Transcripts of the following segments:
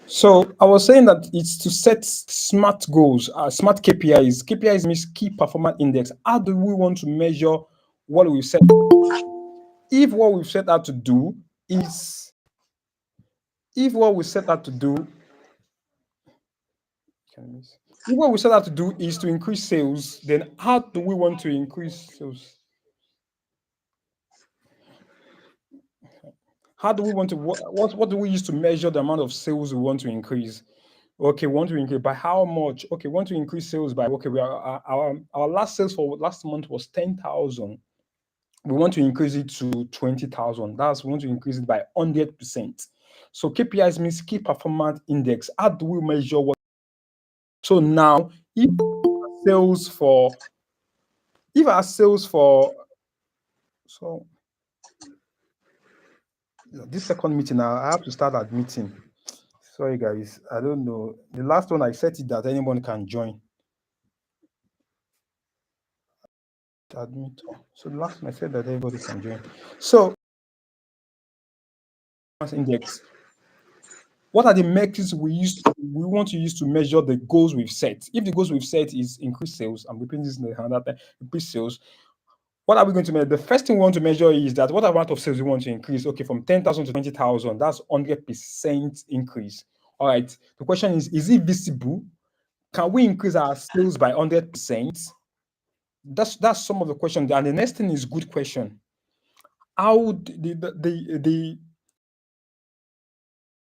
So I was saying that it's to set smart goals, smart KPIs. KPIs means key performance index. How do we want to measure what we've set? If what we've set out to do is, if what we set out to do, if what we set out to do is to increase sales, then how do we want to increase sales? How do we want to, what do we use to measure the amount of sales we want to increase? Okay, we want to increase by how much? Okay, we want to increase sales by, okay, we are, our last sales for last month was 10,000. We want to increase it to 20,000. That's, we want to increase it by 100%. So KPIs means key performance index. How do we measure what? So now, if our sales for, so this second meeting now, I have to start admitting. Sorry guys, I don't know. The last one I set it that anyone can join. Admit. So the last one I said that everybody can join. So index. What are the metrics we want to use to measure the goals we've set? If the goals we've set is increase sales, I'm repeating this another time, increase sales. What are we going to measure? The first thing we want to measure is that what amount of sales we want to increase. Okay, from 10,000 to 20,000, that's 100% increase. All right. The question is it visible? Can we increase our sales by 100%? That's some of the questions. And the next thing is good question. How would the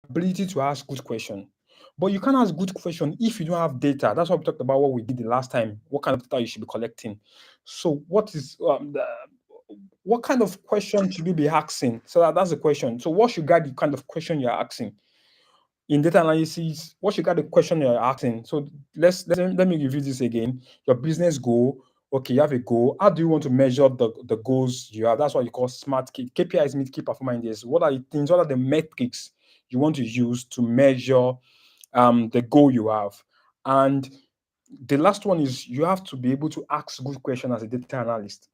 ability to ask good question, but you can't ask good question if you don't have data. That's why we talked about what we did the last time. What kind of data you should be collecting. So what kind of question should you be asking? So that's the question. So what should guide the kind of question you're asking in data analysis? What should guide the question you're asking? So let me review this again. Your business goal. Okay, you have a goal. How do you want to measure the goals you have? That's what you call smart KPIs, mean key performance index. What are the things? What are the metrics you want to use to measure the goal you have? And the last one is you have to be able to ask good questions as a data analyst.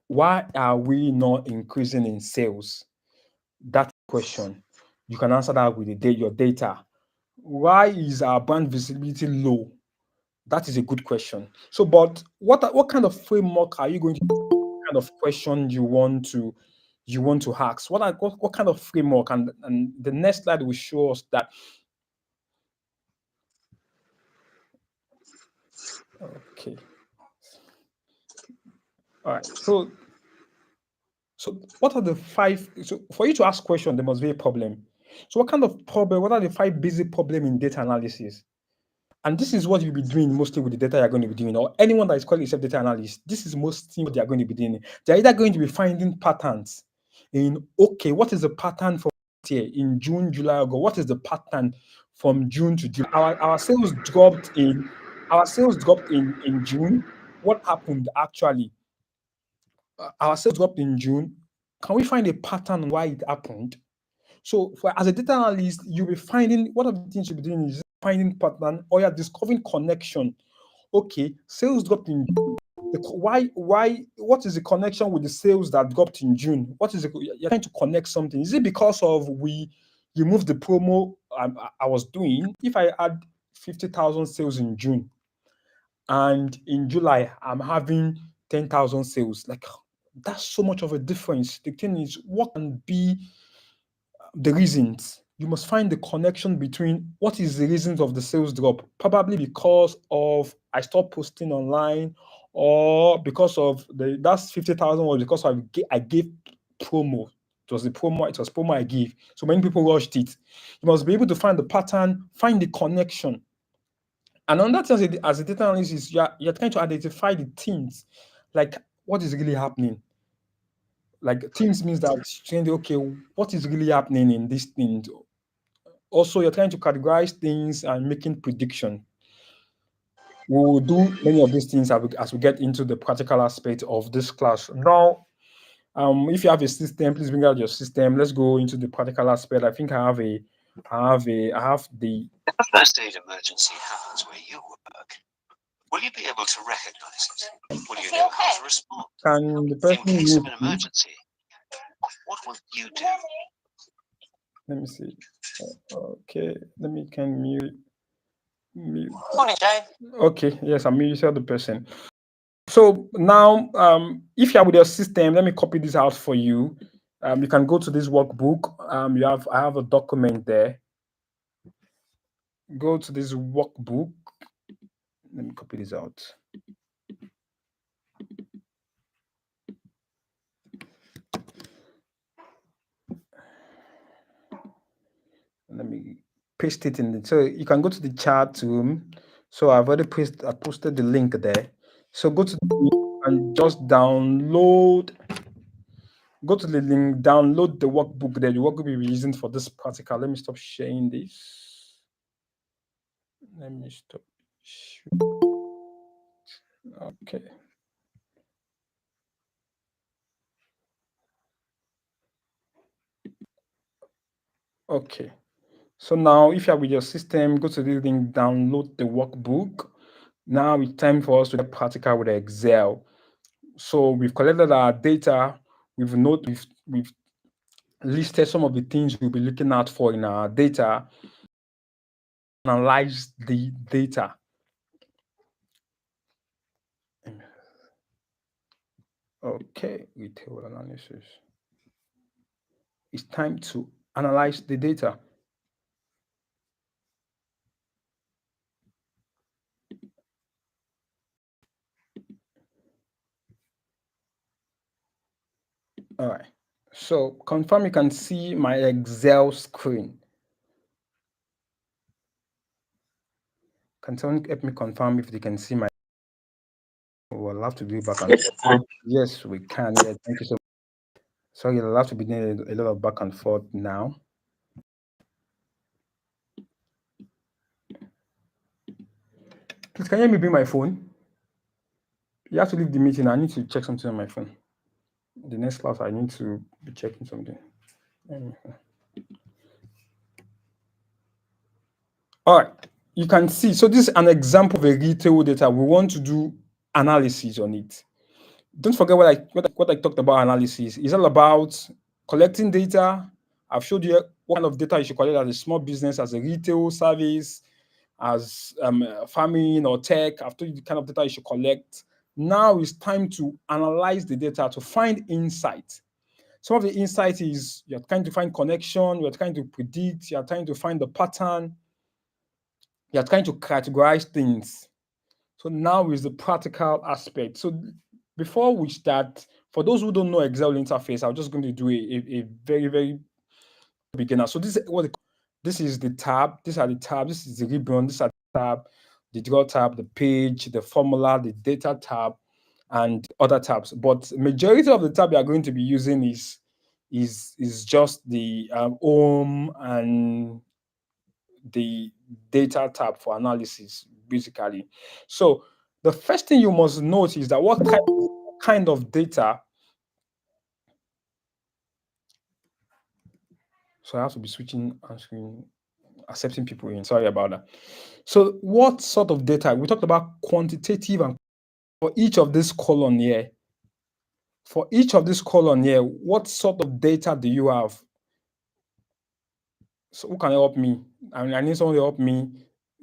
Why are we not increasing in sales? That question, you can answer that with your data. Why is our brand visibility low? That is a good question. So, but what kind of framework are you going to? What kind of question you want to ask? What kind of framework? And the next slide will show us that. Okay. All right. So what are the 5? So for you to ask question, there must be a problem. So what kind of problem? What are the 5 basic problem in data analysis? And this is what you'll be doing mostly with the data you're going to be doing, or anyone that is calling itself data analyst. This is mostly what they are going to be doing. They're either going to be finding patterns in, okay, what is the pattern for here in June, July, August? What is the pattern from June to June? Our sales dropped in June. What happened actually? Our sales dropped in June. Can we find a pattern why it happened? So as a data analyst, you'll be finding, one of the things you'll be doing is finding pattern, or you're discovering connection. Okay, sales dropped in June. Why? What is the connection with the sales that dropped in June? What is it? You're trying to connect something. Is it because of you moved the promo I was doing? If I had 50,000 sales in June, and in July I'm having 10,000 sales, like that's so much of a difference. The thing is, what can be the reasons? You must find the connection between what is the reasons of the sales drop. Probably because of I stopped posting online, or because of that's 50,000 was because I gave promo. It was promo I gave. So many people watched it. You must be able to find the pattern, find the connection. And on that sense, as a data analyst, you're trying to identify the themes, like what is really happening. Like themes means that saying, okay, what is really happening in this thing? Also, you're trying to categorize things and making prediction. We will do many of these things as we get into the practical aspect of this class. Now, if you have a system, please bring out your system. Let's go into the practical aspect. I think I have the first aid emergency happens where you work. Will you be able to recognize it? Will you know how to respond? Can the In person case of mute, an please? emergency, what will you do? Let me see. Okay, let me can mute. Morning, Jane. Okay, yes, I'm muted the person. So now, if you're with your system, let me copy this out for you. You can go to this workbook. I have a document there. Go to this workbook. Let me copy this out. Let me paste it in. So you can go to the chat room. So I've already posted the link there. So go to the link and just download. Go to the link, download the workbook there. The workbook we'll be using for this practical. Let me stop sharing this. Let me stop. Okay. Okay. So now, if you're with your system, go to this link, download the workbook. Now it's time for us to get practical with Excel. So we've collected our data. We've listed some of the things we'll be looking out for in our data. Analyze the data. Okay, retail analysis. It's time to analyze the data. All right. So confirm you can see my Excel screen. Can someone help me confirm if they can see my? We'll have to do it back and forth. Yes, we can. Yeah, thank you so much. Sorry, I'll have to be doing a lot of back and forth now. Please, can you help me bring my phone? You have to leave the meeting. I need to check something on my phone. The next class, I need to be checking something. All right, you can see. So this is an example of a retail data. We want to do analysis on it. Don't forget what I talked about analysis. It's all about collecting data. I've showed you what kind of data you should collect as a small business, as a retail service, as farming or tech. I've told you the kind of data you should collect. Now it's time to analyze the data to find insight. Some of the insight is you're trying to find connection, you're trying to predict, you're trying to find the pattern, you're trying to categorize things. So now is the practical aspect. So before we start, for those who don't know Excel interface, I'm just going to do a very, very beginner. So this is the tab. These are the tabs. This is the ribbon. This is the tab, the draw tab, the page, the formula, the data tab, and other tabs. But majority of the tab you are going to be using is just the home and the data tab for analysis, basically. So the first thing you must note is that what kind of data. So I have to be switching and screen, accepting people in. Sorry about that. So what sort of data? We talked about quantitative and for each of this column here. For each of this column here, what sort of data do you have? So who can help me? I need someone to help me.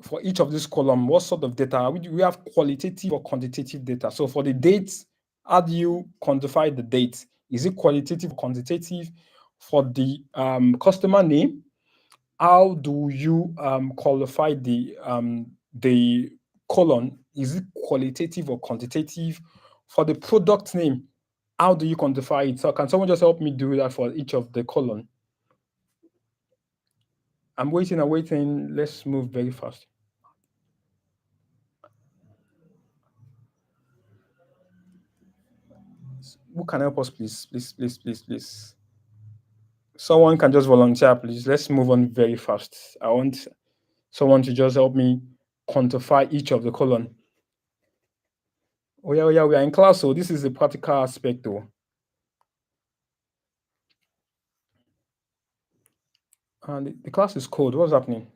For each of this column, what sort of data? We have qualitative or quantitative data. So for the dates, how do you quantify the date? Is it qualitative or quantitative? For the customer name, how do you qualify the column? Is it qualitative or quantitative? For the product name, how do you quantify it? So can someone just help me do that for each of the column? I'm waiting and waiting. Let's move very fast. Who can help us, please? Please, please, please, please. Someone can just volunteer, please. Let's move on very fast. I want someone to just help me quantify each of the column. Oh yeah, we are in class, so this is the practical aspect, though. And the class is cold. What's happening?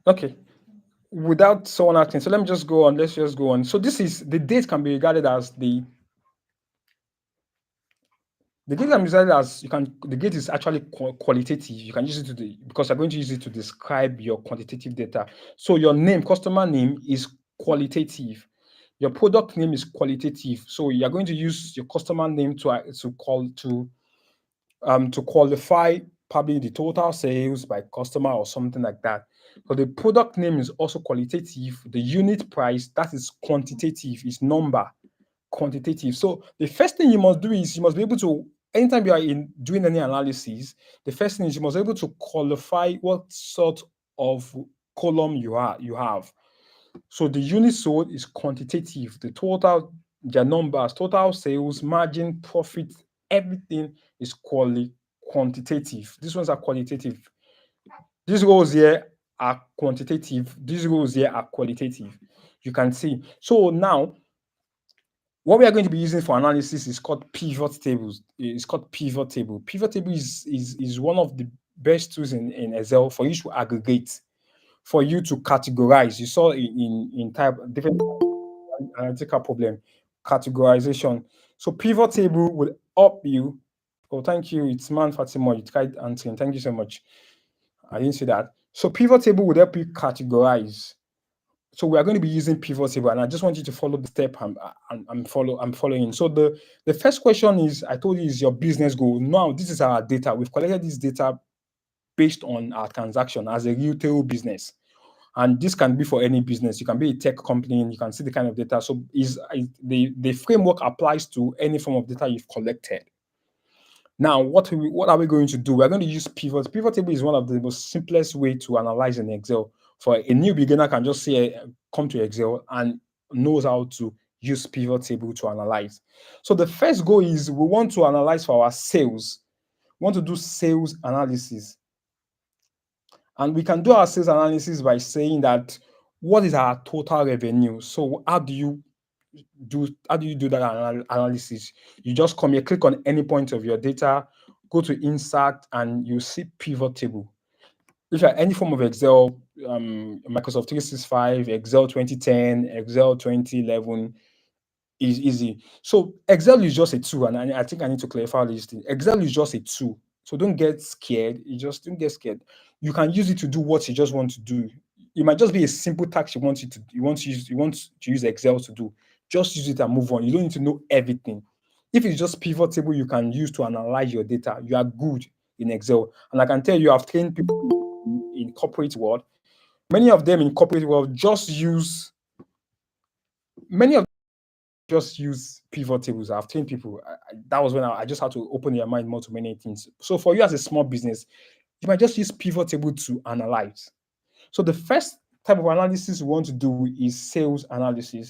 Okay. Without someone asking, so let me just go on. Let's just go on. So this is the date can be regarded as the gate can be regarded as the gate is actually qualitative. You can use it because you're going to use it to describe your quantitative data. So your name, customer name, is qualitative. Your product name is qualitative. So you're going to use your customer name to qualify probably the total sales by customer or something like that. So the product name is also qualitative. The unit price, that is quantitative, is number, quantitative. So the first thing you must do is you must be able to, anytime you are in doing any analysis, the first thing is you must be able to qualify what sort of column you have. So the unit sold is quantitative. The total, their numbers, total sales, margin, profit, everything is quantitative. These ones are qualitative. These rows here are quantitative. These rows here are qualitative. You can see. So now, what we are going to be using for analysis is called pivot tables. It's called pivot table. Pivot table is one of the best tools in Excel for you to aggregate, for you to categorize. You saw in type different analytical problem, categorization. So pivot table will help you. Oh, thank you. It's Man Fatima. You tried answering. Thank you so much. I didn't see that. So pivot table would help you categorize. So we are going to be using pivot table, and I just want you to follow the step I'm following. So the first question is, I told you, is your business goal. Now this is our data. We've collected this data based on our transaction as a retail business. And this can be for any business. You can be a tech company and you can see the kind of data. So the framework applies to any form of data you've collected. Now, what are we going to do? We're going to use pivot. Pivot table is one of the most simplest way to analyze in Excel. For a new beginner can just come to Excel and knows how to use pivot table to analyze. So the first goal is we want to analyze for our sales. We want to do sales analysis. And we can do our sales analysis by saying that what is our total revenue? So how do you do that analysis? You just come here, click on any point of your data, go to insert, and you see pivot table. If you're any form of Excel, Microsoft 365, Excel 2010, Excel 2011, is easy. So Excel is just a tool, and I think I need to clarify this thing. Excel is just a tool. So don't get scared. You just don't get scared. You can use it to do what you just want to do. It might just be a simple task you want to use Excel to do. Just use it and move on. You don't need to know everything. If it's just pivot table you can use to analyze your data, you are good in Excel. And I can tell you, I've trained people in corporate world. Many of them in corporate world just use pivot tables. I've trained people. That was when I just had to open their mind more to many things. So for you as a small business, you might just use pivot table to analyze. So the first type of analysis we want to do is sales analysis.